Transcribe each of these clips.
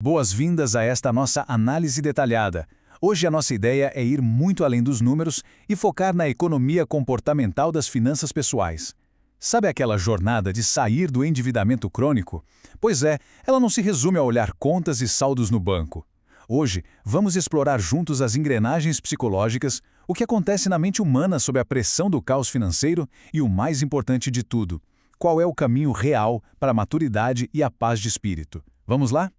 Boas-vindas a esta nossa análise detalhada. Hoje a nossa ideia é ir muito além dos números e focar na economia comportamental das finanças pessoais. Sabe aquela jornada de sair do endividamento crônico? Pois é, ela não se resume a olhar contas e saldos no banco. Hoje, vamos explorar juntos as engrenagens psicológicas, o que acontece na mente humana sob a pressão do caos financeiro e, o mais importante de tudo, qual é o caminho real para a maturidade e a paz de espírito. Vamos lá?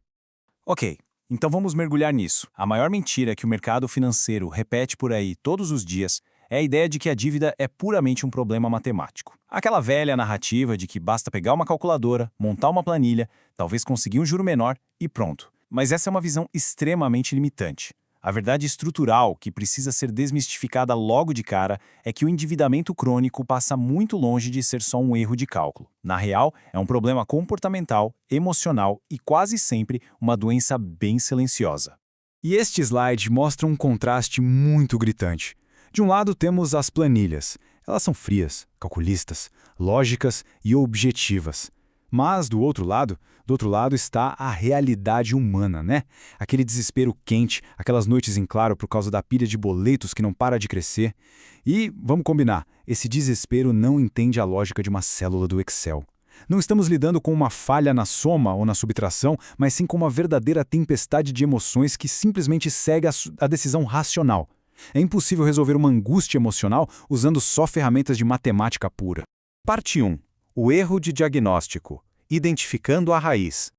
Ok, então vamos mergulhar nisso. A maior mentira que o mercado financeiro repete por aí todos os dias é a ideia de que a dívida é puramente um problema matemático. Aquela velha narrativa de que basta pegar uma calculadora, montar uma planilha, talvez conseguir um juro menor e pronto. Mas essa é uma visão extremamente limitante. A verdade estrutural que precisa ser desmistificada logo de cara é que o endividamento crônico passa muito longe de ser só um erro de cálculo. Na real, é um problema comportamental, emocional e quase sempre uma doença bem silenciosa. E este slide mostra um contraste muito gritante. De um lado temos as planilhas. Elas são frias, calculistas, lógicas e objetivas. Mas do outro lado está a realidade humana, né? Aquele desespero quente, aquelas noites em claro por causa da pilha de boletos que não para de crescer. E, vamos combinar, esse desespero não entende a lógica de uma célula do Excel. Não estamos lidando com uma falha na soma ou na subtração, mas sim com uma verdadeira tempestade de emoções que simplesmente segue a decisão racional. É impossível resolver uma angústia emocional usando só ferramentas de matemática pura. Parte 1. O erro de diagnóstico. Identificando a raiz.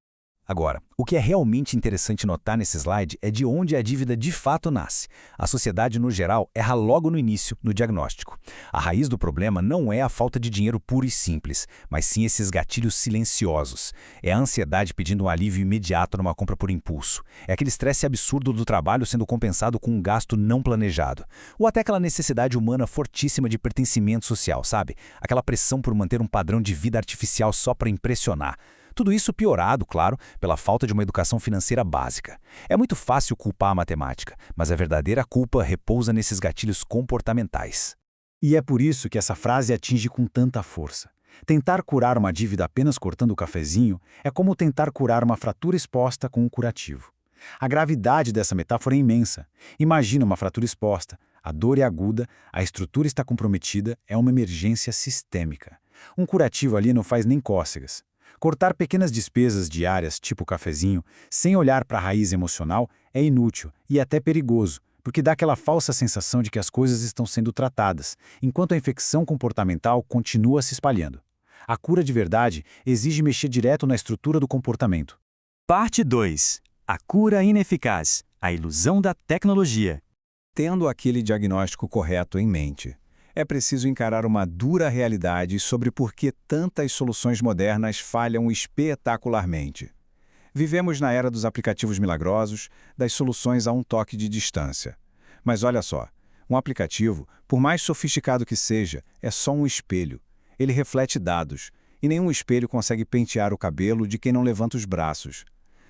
Agora, o que é realmente interessante notar nesse slide é de onde a dívida de fato nasce. A sociedade, no geral, erra logo no início, no diagnóstico. A raiz do problema não é a falta de dinheiro puro e simples, mas sim esses gatilhos silenciosos. É a ansiedade pedindo um alívio imediato numa compra por impulso. É aquele estresse absurdo do trabalho sendo compensado com um gasto não planejado. Ou até aquela necessidade humana fortíssima de pertencimento social, sabe? Aquela pressão por manter um padrão de vida artificial só para impressionar. Tudo isso piorado, claro, pela falta de uma educação financeira básica. É muito fácil culpar a matemática, mas a verdadeira culpa repousa nesses gatilhos comportamentais. E é por isso que essa frase atinge com tanta força. Tentar curar uma dívida apenas cortando o cafezinho é como tentar curar uma fratura exposta com um curativo. A gravidade dessa metáfora é imensa. Imagina uma fratura exposta, a dor é aguda, a estrutura está comprometida, é uma emergência sistêmica. Um curativo ali não faz nem cócegas. Cortar pequenas despesas diárias, tipo cafezinho, sem olhar para a raiz emocional, é inútil e até perigoso, porque dá aquela falsa sensação de que as coisas estão sendo tratadas, enquanto a infecção comportamental continua se espalhando. A cura de verdade exige mexer direto na estrutura do comportamento. Parte 2. A cura ineficaz. A ilusão da tecnologia. Tendo aquele diagnóstico correto em mente, é preciso encarar uma dura realidade sobre por que tantas soluções modernas falham espetacularmente. Vivemos na era dos aplicativos milagrosos, das soluções a um toque de distância. Mas olha só, um aplicativo, por mais sofisticado que seja, é só um espelho. Ele reflete dados, e nenhum espelho consegue pentear o cabelo de quem não levanta os braços.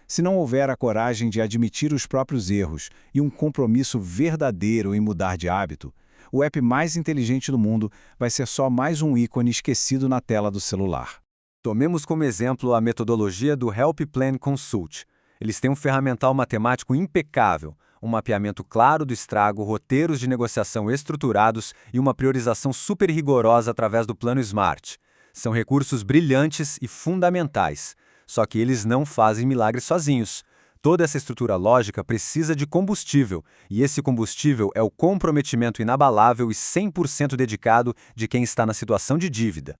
Se não houver a coragem de admitir os próprios erros e um compromisso verdadeiro em mudar de hábito, o app mais inteligente do mundo vai ser só mais um ícone esquecido na tela do celular. Tomemos como exemplo a metodologia do Help Plan Consult. Eles têm um ferramental matemático impecável, um mapeamento claro do estrago, roteiros de negociação estruturados e uma priorização super rigorosa através do plano SMART. São recursos brilhantes e fundamentais, só que eles não fazem milagres sozinhos. Toda essa estrutura lógica precisa de combustível, e esse combustível é o comprometimento inabalável e 100% dedicado de quem está na situação de dívida.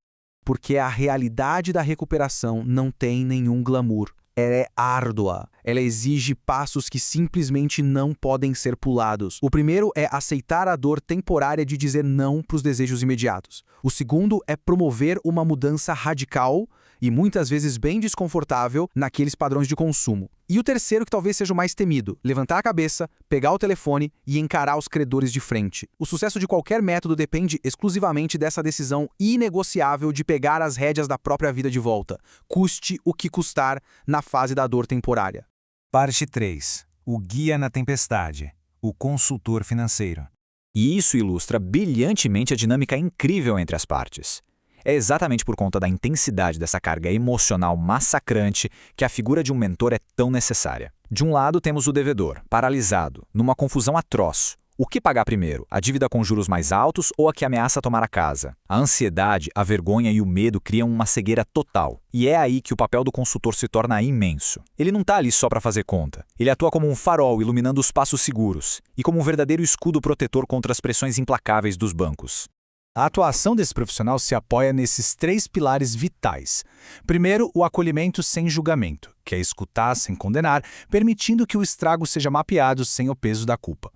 Porque a realidade da recuperação não tem nenhum glamour. Ela é árdua. Ela exige passos que simplesmente não podem ser pulados. O primeiro é aceitar a dor temporária de dizer não para os desejos imediatos. O segundo é promover uma mudança radical e muitas vezes bem desconfortável naqueles padrões de consumo. E o terceiro, que talvez seja o mais temido, levantar a cabeça, pegar o telefone e encarar os credores de frente. O sucesso de qualquer método depende exclusivamente dessa decisão inegociável de pegar as rédeas da própria vida de volta, custe o que custar na fase da dor temporária. Parte 3. O guia na tempestade. O consultor financeiro. E isso ilustra brilhantemente a dinâmica incrível entre as partes. É exatamente por conta da intensidade dessa carga emocional massacrante que a figura de um mentor é tão necessária. De um lado temos o devedor, paralisado, numa confusão atroz. O que pagar primeiro? A dívida com juros mais altos ou a que ameaça tomar a casa? A ansiedade, a vergonha e o medo criam uma cegueira total. E é aí que o papel do consultor se torna imenso. Ele não está ali só para fazer conta. Ele atua como um farol iluminando os passos seguros e como um verdadeiro escudo protetor contra as pressões implacáveis dos bancos. A atuação desse profissional se apoia nesses 3 pilares vitais. Primeiro, o acolhimento sem julgamento, que é escutar sem condenar, permitindo que o estrago seja mapeado sem o peso da culpa.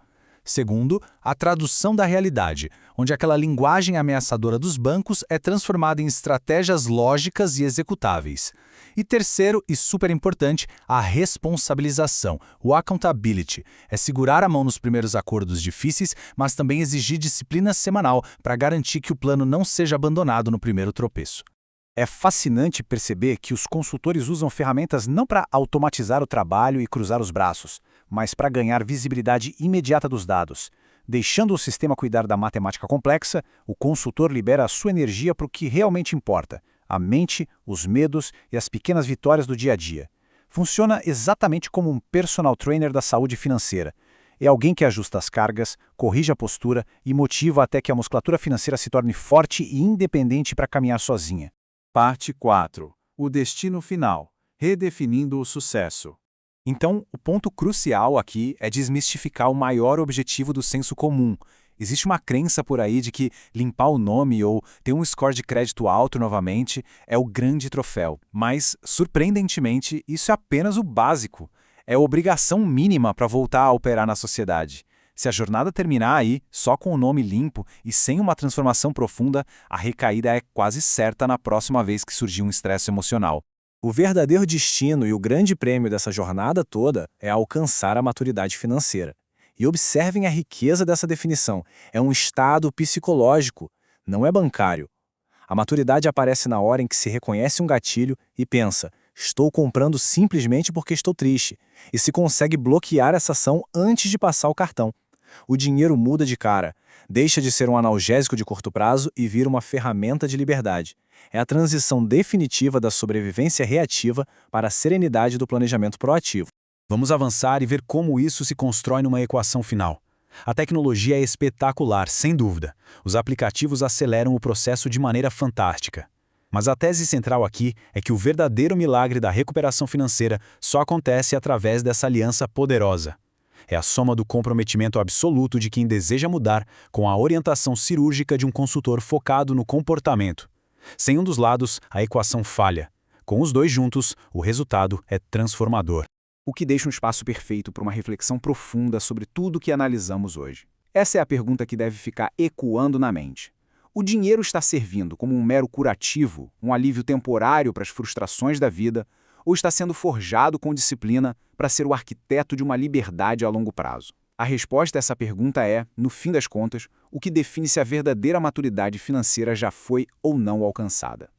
Segundo, a tradução da realidade, onde aquela linguagem ameaçadora dos bancos é transformada em estratégias lógicas e executáveis. E terceiro, e super importante, a responsabilização, o accountability, é segurar a mão nos primeiros acordos difíceis, mas também exigir disciplina semanal para garantir que o plano não seja abandonado no primeiro tropeço. É fascinante perceber que os consultores usam ferramentas não para automatizar o trabalho e cruzar os braços, mas para ganhar visibilidade imediata dos dados. Deixando o sistema cuidar da matemática complexa, o consultor libera a sua energia para o que realmente importa: a mente, os medos e as pequenas vitórias do dia a dia. Funciona exatamente como um personal trainer da saúde financeira. É alguém que ajusta as cargas, corrige a postura e motiva até que a musculatura financeira se torne forte e independente para caminhar sozinha. Parte 4. O destino final. Redefinindo o sucesso. Então, o ponto crucial aqui é desmistificar o maior objetivo do senso comum. Existe uma crença por aí de que limpar o nome ou ter um score de crédito alto novamente é o grande troféu. Mas, surpreendentemente, isso é apenas o básico. É a obrigação mínima para voltar a operar na sociedade. Se a jornada terminar aí, só com o nome limpo e sem uma transformação profunda, a recaída é quase certa na próxima vez que surgir um estresse emocional. O verdadeiro destino e o grande prêmio dessa jornada toda é alcançar a maturidade financeira. E observem a riqueza dessa definição. É um estado psicológico, não é bancário. A maturidade aparece na hora em que se reconhece um gatilho e pensa: estou comprando simplesmente porque estou triste, e se consegue bloquear essa ação antes de passar o cartão. O dinheiro muda de cara, deixa de ser um analgésico de curto prazo e vira uma ferramenta de liberdade. É a transição definitiva da sobrevivência reativa para a serenidade do planejamento proativo. Vamos avançar e ver como isso se constrói numa equação final. A tecnologia é espetacular, sem dúvida. Os aplicativos aceleram o processo de maneira fantástica. Mas a tese central aqui é que o verdadeiro milagre da recuperação financeira só acontece através dessa aliança poderosa. É a soma do comprometimento absoluto de quem deseja mudar com a orientação cirúrgica de um consultor focado no comportamento. Sem um dos lados, a equação falha. Com os dois juntos, o resultado é transformador. O que deixa um espaço perfeito para uma reflexão profunda sobre tudo que analisamos hoje. Essa é a pergunta que deve ficar ecoando na mente. O dinheiro está servindo como um mero curativo, um alívio temporário para as frustrações da vida, ou está sendo forjado com disciplina para ser o arquiteto de uma liberdade a longo prazo? A resposta a essa pergunta é, no fim das contas, o que define se a verdadeira maturidade financeira já foi ou não alcançada.